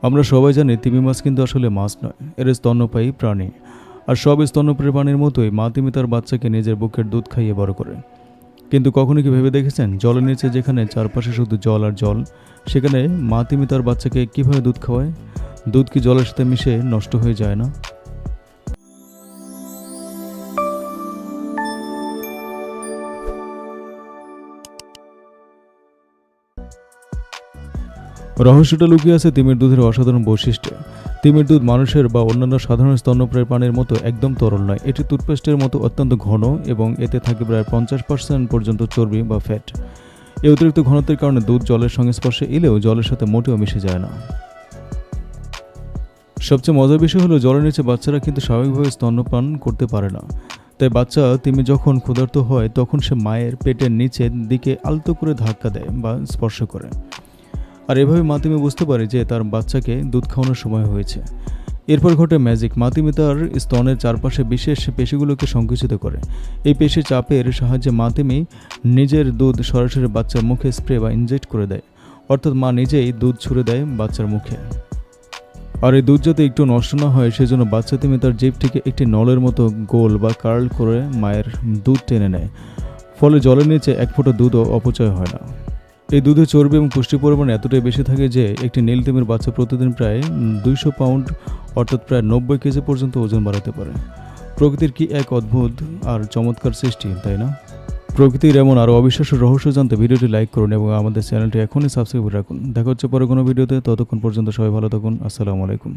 আমরা সবাই জানি তিমি মাছ কিন্তু আসলে মাছ নয়, এর স্তন্যপায়ী প্রাণী। আর সব স্তন্যপায়ী প্রাণীর মতোই মা তিমি তার বাচ্চাকে নিজের বুকের দুধ খাইয়ে বড় করে। কিন্তু কখনো কি ভেবে দেখেছেন, জলের নিচে যেখানে চারপাশে শুধু জল আর জল, সেখানে মা তিমি তার বাচ্চাকে কিভাবে দুধ খাওয়ায়? দুধ কি জলের সাথে মিশে নষ্ট হয়ে যায় না? রহস্যটা লুকিয়ে আছে তিমির দুধের অসাধারণ বৈশিষ্ট্যে। তিমির দুধ মানুষের বা অন্যান্য সাধারণ স্তন্যপায়ী প্রাণীর মতো একদম তরল নয়। এটি টুথপেস্টের মতো অত্যন্ত ঘন এবং এতে থাকে প্রায় 50% পর্যন্ত চর্বি বা ফ্যাট। এই অতিরিক্ত ঘনত্বের কারণে দুধ জলের সংস্পর্শে এলেও জলের সাথে মোটেও মিশে যায় না। সবচেয়ে মজার বিষয় হলো, জলের নিচে বাচ্চারা কিন্তু স্বাভাবিকভাবে স্তন্যপান করতে পারে না। তাই বাচ্চা তিমি যখন ক্ষুধার্ত হয় তখন সে মায়ের পেটের নিচের দিকে আলতো করে ধাক্কা দেয় বা স্পর্শ করে। আর এভাবে মা তিমি বুঝতে পারে যে তার বাচ্চাকে দুধ খাওয়ানোর সময় হয়েছে। এরপর ঘটে ম্যাজিক। মা তিমি তার স্তনের চারপাশে বিশেষ পেশিগুলোকে সংকুচিত করে। এই পেশির চাপের সাহায্যে মা তিমি নিজের দুধ সরাসরি বাচ্চার মুখে স্প্রে বা ইনজেক্ট করে দেয়। অর্থাৎ মা নিজেই দুধ ছুড়ে দেয় বাচ্চার মুখে। আর এই দুধ যাতে একটু নষ্ট না হয় সেজন্য বাচ্চা তিমি তার জিভ থেকে একটি নলের মতো গোল বা কার্ল করে মায়ের দুধ টেনে নেয়। ফলে জলের নিচে এক ফোঁটা দুধও অপচয় হয় না। এই দুধে চর্বি এবং পুষ্টির পরিমাণ এতটাই বেশি থাকে যে একটি নীল তিমির বাচ্চা প্রতিদিন প্রায় 200 পাউন্ড অর্থাৎ প্রায় 90 কেজি পর্যন্ত ওজন বাড়াতে পারে। প্রকৃতির কি এক অদ্ভুত আর চমৎকার সৃষ্টি, তাই না? প্রকৃতির এমন আরও অবিশ্বাস্য রহস্য জানতে ভিডিওটি লাইক করুন এবং আমাদের চ্যানেলটি এখনই সাবস্ক্রাইব রাখুন। দেখা হচ্ছে পরে কোনো ভিডিওতে। ততক্ষণ পর্যন্ত সবাই ভালো থাকুন। আসসালামু আলাইকুম।